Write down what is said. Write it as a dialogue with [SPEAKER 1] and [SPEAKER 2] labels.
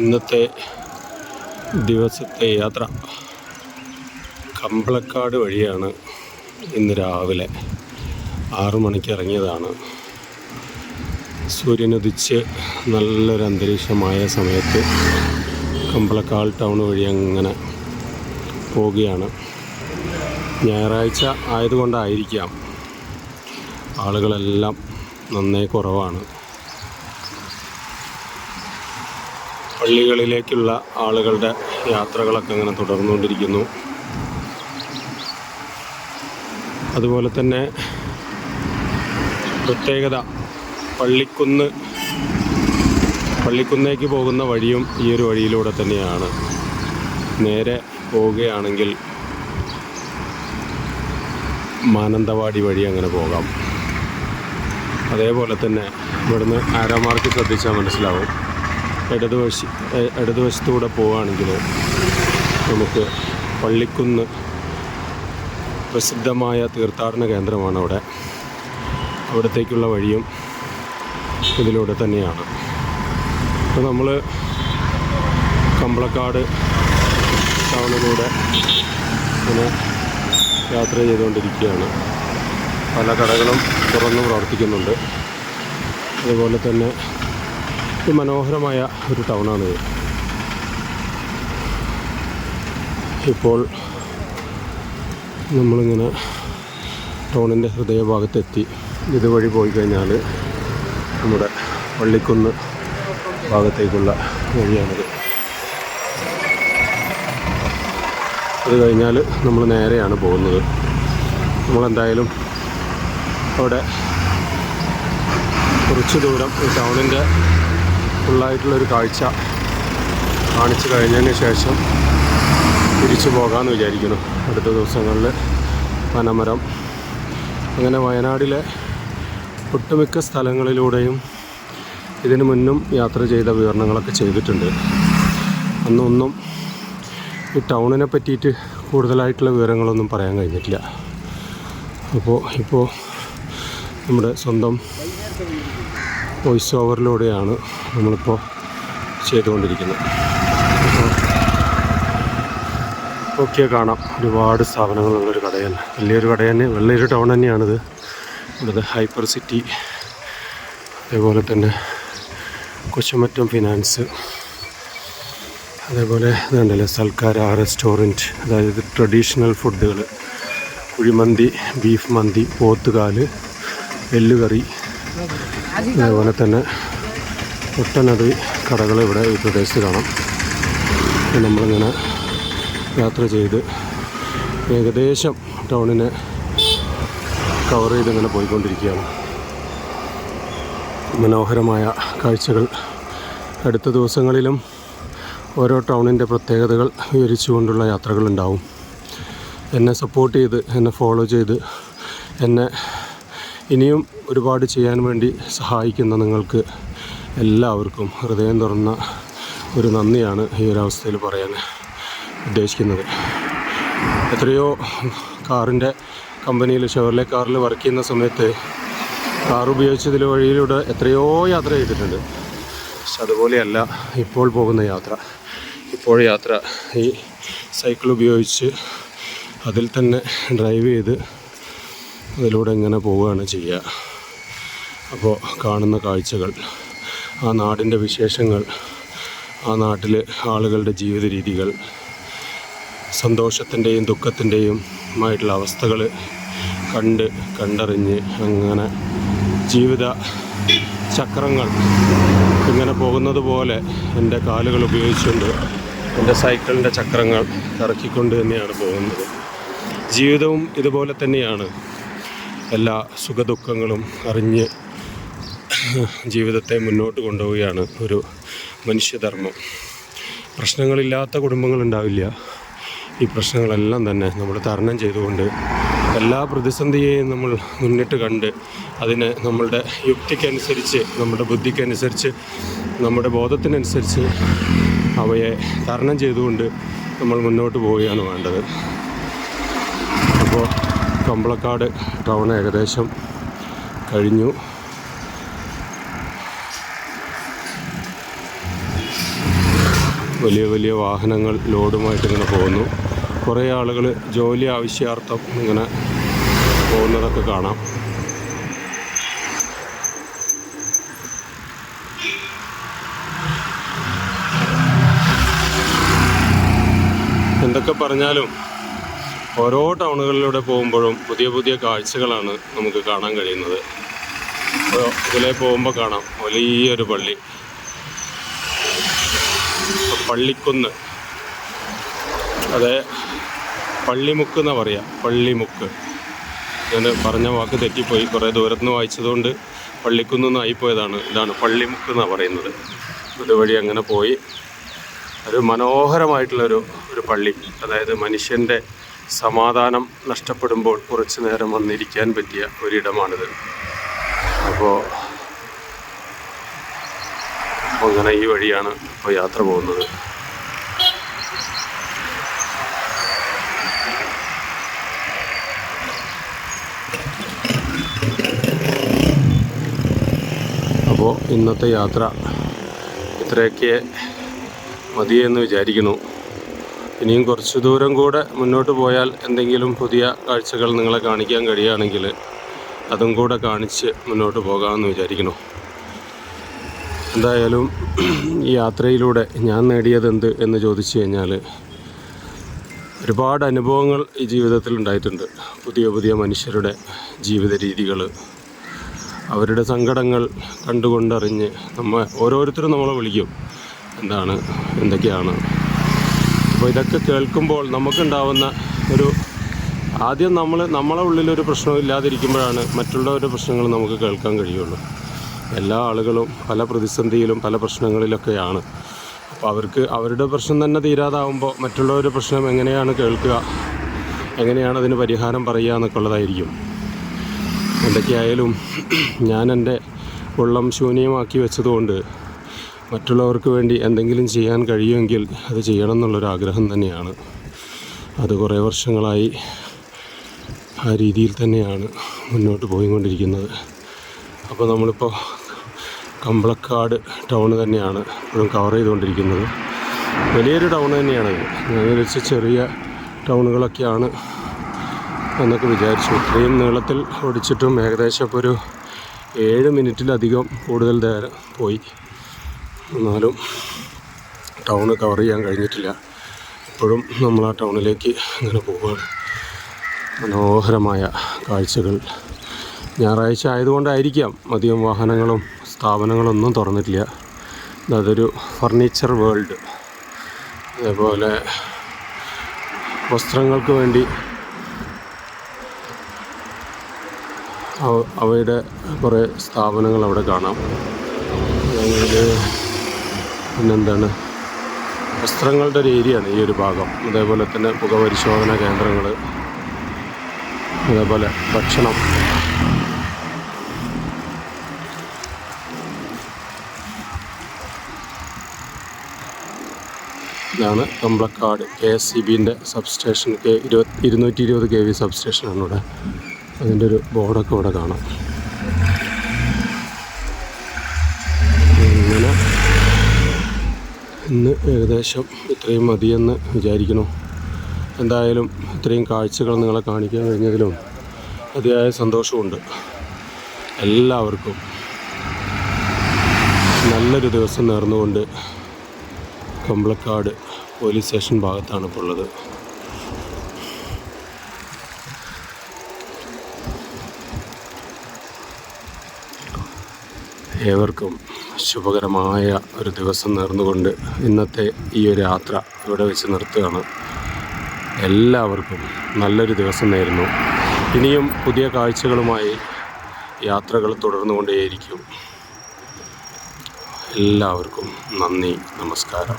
[SPEAKER 1] ഇന്നത്തെ ദിവസത്തെ യാത്ര കമ്പളക്കാട് വഴിയാണ്. ഇന്ന് രാവിലെ 6 മണിക്ക് ഇറങ്ങിയതാണ്. സൂര്യനുദിച്ച് നല്ലൊരു അന്തരീക്ഷമായ സമയത്ത് കമ്പളക്കാട് ടൗൺ വഴി അങ്ങനെ പോവുകയാണ്. ഞായറാഴ്ച ആയതുകൊണ്ടായിരിക്കാം ആളുകളെല്ലാം നന്നേ കുറവാണ്. പള്ളികളിലേക്കുള്ള ആളുകളുടെ യാത്രകളൊക്കെ അങ്ങനെ തുടർന്നുകൊണ്ടിരിക്കുന്നു. അതുപോലെ തന്നെ പ്രത്യേകത പള്ളിക്കുന്നേക്ക് പോകുന്ന വഴിയും ഈ ഒരു വഴിയിലൂടെ തന്നെയാണ്. നേരെ പോവുകയാണെങ്കിൽ മാനന്തവാടി വഴി അങ്ങനെ പോകാം. അതേപോലെ തന്നെ ഇവിടുന്ന് ആരോ മാർക്ക് ശ്രദ്ധിച്ചാൽ മനസ്സിലാവും. ഇടതുവശത്തൂടെ പോവുകയാണെങ്കിൽ നമുക്ക് പള്ളിക്കുന്ന് പ്രസിദ്ധമായ തീർത്ഥാടന കേന്ദ്രമാണ് അവിടെ. അവിടത്തേക്കുള്ള വഴിയും ഇതിലൂടെ തന്നെയാണ്. അപ്പോൾ നമ്മൾ കമ്പളക്കാട് ടൗണിലൂടെ ഇങ്ങനെ യാത്ര ചെയ്തുകൊണ്ടിരിക്കുകയാണ്. പല കടകളും തുറന്ന് പ്രവർത്തിക്കുന്നുണ്ട്. അതുപോലെ തന്നെ മനോഹരമായ ഒരു ടൗണാണിത്. ഇപ്പോൾ നമ്മളിങ്ങനെ ടൗണിൻ്റെ ഹൃദയഭാഗത്തെത്തി. ഇതുവഴി പോയി കഴിഞ്ഞാൽ നമ്മുടെ പള്ളിക്കുന്ന് ഭാഗത്തേക്കുള്ള വഴിയാണിത്. അത് കഴിഞ്ഞാൽ നമ്മൾ നേരെയാണ് പോകുന്നത്. നമ്മളെന്തായാലും അവിടെ കുറച്ച് ദൂരം ഈ ടൗണിൻ്റെ ഫുള്ളായിട്ടുള്ളൊരു കാഴ്ച കാണിച്ചു കഴിഞ്ഞതിന് ശേഷം തിരിച്ചു പോകാമെന്ന് വിചാരിക്കുന്നു. അടുത്ത ദിവസങ്ങളിൽ പനമരം അങ്ങനെ വയനാടിലെ ഒട്ടുമിക്ക സ്ഥലങ്ങളിലൂടെയും ഇതിനു മുന്നും യാത്ര ചെയ്ത വിവരണങ്ങളൊക്കെ ചെയ്തിട്ടുണ്ട്. അന്നൊന്നും ഈ ടൗണിനെ പറ്റിയിട്ട് കൂടുതലായിട്ടുള്ള വിവരങ്ങളൊന്നും പറയാൻ കഴിഞ്ഞിട്ടില്ല. ഇപ്പോൾ നമ്മുടെ സ്വന്തം വോയിസ് ഓവറിലൂടെയാണ് നമ്മളിപ്പോൾ ചെയ്തുകൊണ്ടിരിക്കുന്നത്. ഒക്കെ കാണാം, ഒരുപാട് സ്ഥാപനങ്ങളുള്ളൊരു കടയാണ്. വലിയൊരു ടൗൺ തന്നെയാണിത്. ഇവിടുത്തെ ഹൈപ്പർ സിറ്റി, അതേപോലെ തന്നെ കൊച്ചുമറ്റം ഫിനാൻസ്, അതേപോലെ ഇതുണ്ടല്ലോ സൽക്കാര റെസ്റ്റോറൻറ്റ്, അതായത് ട്രഡീഷണൽ ഫുഡുകൾ, കുഴിമന്തി, ബീഫ് മന്തി, പോത്തുകാല്, എല്ലുകറി, അതേപോലെ തന്നെ ഒട്ടനവധി കടകൾ ഇവിടെ ഈ പ്രദേശത്ത് കാണാം. നമ്മളിങ്ങനെ യാത്ര ചെയ്ത് ഏകദേശം ടൗണിനെ കവർ ചെയ്തിങ്ങനെ പോയിക്കൊണ്ടിരിക്കുകയാണ്. മനോഹരമായ കാഴ്ചകൾ. അടുത്ത ദിവസങ്ങളിലും ഓരോ ടൗണിൻ്റെ പ്രത്യേകതകൾ വിവരിച്ചുകൊണ്ടുള്ള യാത്രകളുണ്ടാവും. എന്നെ സപ്പോർട്ട് ചെയ്ത്, എന്നെ ഫോളോ ചെയ്ത്, എന്നെ ഇനിയും ഒരുപാട് ചെയ്യാൻ വേണ്ടി സഹായിക്കുന്ന നിങ്ങൾക്ക് എല്ലാവർക്കും ഹൃദയം തുറന്ന ഒരു നന്ദിയാണ് ഈ ഒരവസ്ഥയിൽ പറയാൻ ഉദ്ദേശിക്കുന്നത്. എത്രയോ കാറിൻ്റെ കമ്പനിയിൽ, ഷെവർലെ കാറിൽ വർക്ക് ചെയ്യുന്ന സമയത്ത് കാർ ഉപയോഗിച്ചതിൽ വഴിയിലൂടെ എത്രയോ യാത്ര ചെയ്തിട്ടുണ്ട്. പക്ഷെ അതുപോലെയല്ല ഇപ്പോൾ പോകുന്ന യാത്ര. ഇപ്പോൾ യാത്ര ഈ സൈക്കിൾ ഉപയോഗിച്ച് അതിൽ തന്നെ ഡ്രൈവ് ചെയ്ത് അതിലൂടെ ഇങ്ങനെ പോവുകയാണ് ചെയ്യുക. അപ്പോൾ കാണുന്ന കാഴ്ചകൾ, ആ നാടിൻ്റെ വിശേഷങ്ങൾ, ആ നാട്ടിലെ ആളുകളുടെ ജീവിത രീതികൾ, സന്തോഷത്തിൻ്റെയും ദുഃഖത്തിൻ്റെയും ആയിട്ടുള്ള അവസ്ഥകൾ കണ്ടറിഞ്ഞ് അങ്ങനെ ജീവിത ചക്രങ്ങൾ ഇങ്ങനെ പോകുന്നത് പോലെ എൻ്റെ കാലുകൾ ഉപയോഗിച്ചുകൊണ്ട് എൻ്റെ സൈക്കിളിൻ്റെ ചക്രങ്ങൾ കറക്കിക്കൊണ്ട് തന്നെയാണ് പോകുന്നത്. ജീവിതവും ഇതുപോലെ തന്നെയാണ്. എല്ലാ സുഖദുഃഖങ്ങളും അറിഞ്ഞ് ജീവിതത്തെ മുന്നോട്ട് കൊണ്ടുപോവുകയാണ് ഒരു മനുഷ്യധർമ്മം. പ്രശ്നങ്ങളില്ലാത്ത കുടുംബങ്ങളുണ്ടാവില്ല. ഈ പ്രശ്നങ്ങളെല്ലാം തന്നെ നമ്മൾ തരണം ചെയ്തുകൊണ്ട് എല്ലാ പ്രതിസന്ധിയെയും നമ്മൾ മുന്നിട്ട് കണ്ട് അതിനെ നമ്മളുടെ യുക്തിക്കനുസരിച്ച്, നമ്മുടെ ബുദ്ധിക്കനുസരിച്ച്, നമ്മുടെ ബോധത്തിനനുസരിച്ച് അവയെ തരണം ചെയ്തുകൊണ്ട് നമ്മൾ മുന്നോട്ട് പോവുകയാണ് വേണ്ടത്. അപ്പോൾ കമ്പളക്കാട് ടൗൺ ഏകദേശം കഴിഞ്ഞു. വലിയ വലിയ വാഹനങ്ങൾ ലോഡുമായിട്ട് ഇങ്ങനെ പോകുന്നു. കുറേ ആളുകൾ ജോലി ആവശ്യാർത്ഥം ഇങ്ങനെ പോകുന്നതൊക്കെ കാണാം. എന്തൊക്കെ പറഞ്ഞാലും ഓരോ ടൗണുകളിലൂടെ പോകുമ്പോഴും പുതിയ പുതിയ കാഴ്ചകളാണ് നമുക്ക് കാണാൻ കഴിയുന്നത്. അപ്പോൾ ഇതിലെ പോകുമ്പോൾ കാണാം വലിയൊരു പള്ളി, പള്ളിക്കുന്ന്, അതെ പള്ളിമുക്ക് എന്നാണ് പറയുക. പള്ളിമുക്ക്, ഞാൻ പറഞ്ഞ വാക്ക് തെറ്റിപ്പോയി, കുറേ ദൂരത്തുനിന്ന് വായിച്ചതുകൊണ്ട് പള്ളിക്കുന്നായിപ്പോയതാണ്. ഇതാണ് പള്ളിമുക്ക് എന്നാണ് പറയുന്നത്. ഇതുവഴി അങ്ങനെ പോയി ഒരു മനോഹരമായിട്ടുള്ളൊരു പള്ളി, അതായത് മനുഷ്യൻ്റെ സമാധാനം നഷ്ടപ്പെടുമ്പോൾ കുറച്ച് നേരം വന്നിരിക്കാൻ പറ്റിയ ഒരിടമാണിത്. അപ്പോൾ അങ്ങനെ ഈ വഴിയാണ് ഇപ്പോൾ യാത്ര പോകുന്നത്. അപ്പോൾ ഇന്നത്തെ യാത്ര ഇത്രയൊക്കെ മതിയെന്ന് വിചാരിക്കുന്നു. ഇനിയും കുറച്ച് ദൂരം കൂടെ മുന്നോട്ട് പോയാൽ എന്തെങ്കിലും പുതിയ കാഴ്ചകൾ നിങ്ങളെ കാണിക്കാൻ കഴിയുകയാണെങ്കിൽ അതും കൂടെ കാണിച്ച് മുന്നോട്ട് പോകാമെന്ന് വിചാരിക്കുന്നു. എന്തായാലും ഈ യാത്രയിലൂടെ ഞാൻ നേടിയതെന്ത് എന്ന് ചോദിച്ചു കഴിഞ്ഞാൽ ഒരുപാട് അനുഭവങ്ങൾ ഈ ജീവിതത്തിൽ ഉണ്ടായിട്ടുണ്ട്. പുതിയ പുതിയ മനുഷ്യരുടെ ജീവിത രീതികൾ, അവരുടെ സങ്കടങ്ങൾ കണ്ടുകൊണ്ടറിഞ്ഞ് ഓരോരുത്തരും നമ്മളെ വിളിക്കും, എന്തൊക്കെയാണ്. അപ്പോൾ ഇതൊക്കെ കേൾക്കുമ്പോൾ നമുക്കുണ്ടാവുന്ന ആദ്യം നമ്മളെ ഉള്ളിലൊരു പ്രശ്നവും ഇല്ലാതിരിക്കുമ്പോഴാണ് മറ്റുള്ളവരുടെ പ്രശ്നങ്ങൾ നമുക്ക് കേൾക്കാൻ കഴിയുള്ളൂ. എല്ലാ ആളുകളും പല പ്രതിസന്ധിയിലും പല പ്രശ്നങ്ങളിലൊക്കെയാണ്. അപ്പോൾ അവർക്ക് അവരുടെ പ്രശ്നം തന്നെ തീരാതാവുമ്പോൾ മറ്റുള്ളവരുടെ പ്രശ്നം എങ്ങനെയാണ് കേൾക്കുക, എങ്ങനെയാണ് അതിന് പരിഹാരം പറയുക എന്നൊക്കെ ഉള്ളതായിരിക്കും. എന്തൊക്കെയായാലും ഞാൻ എൻ്റെ ഉള്ളം ശൂന്യമാക്കി വെച്ചതുകൊണ്ട് മറ്റുള്ളവർക്ക് വേണ്ടി എന്തെങ്കിലും ചെയ്യാൻ കഴിയുമെങ്കിൽ അത് ചെയ്യണം എന്നുള്ളൊരാഗ്രഹം തന്നെയാണ്. അത് കുറേ വർഷങ്ങളായി ആ രീതിയിൽ തന്നെയാണ് മുന്നോട്ട് പോയിക്കൊണ്ടിരിക്കുന്നത്. അപ്പോൾ നമ്മളിപ്പോൾ കമ്പളക്കാട് ടൗൺ തന്നെയാണ് ഇപ്പോഴും കവർ ചെയ്തുകൊണ്ടിരിക്കുന്നത്. വലിയൊരു ടൗൺ തന്നെയാണത്. ഞാൻ വിചാരിച്ച ചെറിയ ടൗണുകളൊക്കെയാണ് എന്നൊക്കെ വിചാരിച്ചു. ഇത്രയും നീളത്തിൽ ഓടിച്ചിട്ടും ഏകദേശം ഇപ്പോൾ ഒരു 7 മിനിറ്റിലധികം കൂടുതൽ നേരം പോയി. എന്നാലും ടൗണ് കവർ ചെയ്യാൻ കഴിഞ്ഞിട്ടില്ല. ഇപ്പോഴും നമ്മൾ ആ ടൗണിലേക്ക് ഇങ്ങനെ പോവുകയാണ്. മനോഹരമായ കാഴ്ചകൾ. ഞായറാഴ്ച ആയതുകൊണ്ടായിരിക്കാം അധികം വാഹനങ്ങളും സ്ഥാപനങ്ങളൊന്നും തുറന്നിട്ടില്ല. അതൊരു ഫർണിച്ചർ വേൾഡ്, അതേപോലെ വസ്ത്രങ്ങൾക്ക് വേണ്ടി അവയുടെ കുറേ സ്ഥാപനങ്ങൾ അവിടെ കാണാം. പിന്നെന്താണ്, വസ്ത്രങ്ങളുടെ ഒരു ഏരിയയാണ് ഈ ഒരു ഭാഗം. അതേപോലെ തന്നെ പുകപരിശോധന കേന്ദ്രങ്ങൾ, അതേപോലെ ഭക്ഷണം. ഇതാണ് കമ്പളക്കാട് KSEBിൻ്റെ സബ്സ്റ്റേഷൻ. 220 kV സബ്സ്റ്റേഷനാണ് ഇവിടെ. അതിൻ്റെ ഒരു ബോർഡൊക്കെ ഇവിടെ കാണാം. ഇങ്ങനെ ഇന്ന് ഏകദേശം ഇത്രയും മതിയെന്ന് വിചാരിക്കുന്നു. എന്തായാലും ഇത്രയും കാഴ്ചകൾ നിങ്ങളെ കാണിക്കാൻ കഴിഞ്ഞതിലും അതിയായ സന്തോഷമുണ്ട്. എല്ലാവർക്കും നല്ലൊരു ദിവസം നേർന്നുകൊണ്ട് കമ്പളക്കാട് പോലീസ് സ്റ്റേഷൻ ഭാഗത്താണ് ഇപ്പോൾ ഉള്ളത്. ഏവർക്കും ശുഭകരമായ ഒരു ദിവസം നേർന്നുകൊണ്ട് ഇന്നത്തെ ഈ ഒരു യാത്ര ഇവിടെ വെച്ച് നിർത്തുകയാണ്. എല്ലാവർക്കും നല്ലൊരു ദിവസം നേരുന്നു. ഇനിയും പുതിയ കാഴ്ചകളുമായി യാത്രകൾ തുടർന്നുകൊണ്ടേയിരിക്കും. എല്ലാവർക്കും നന്ദി, നമസ്കാരം.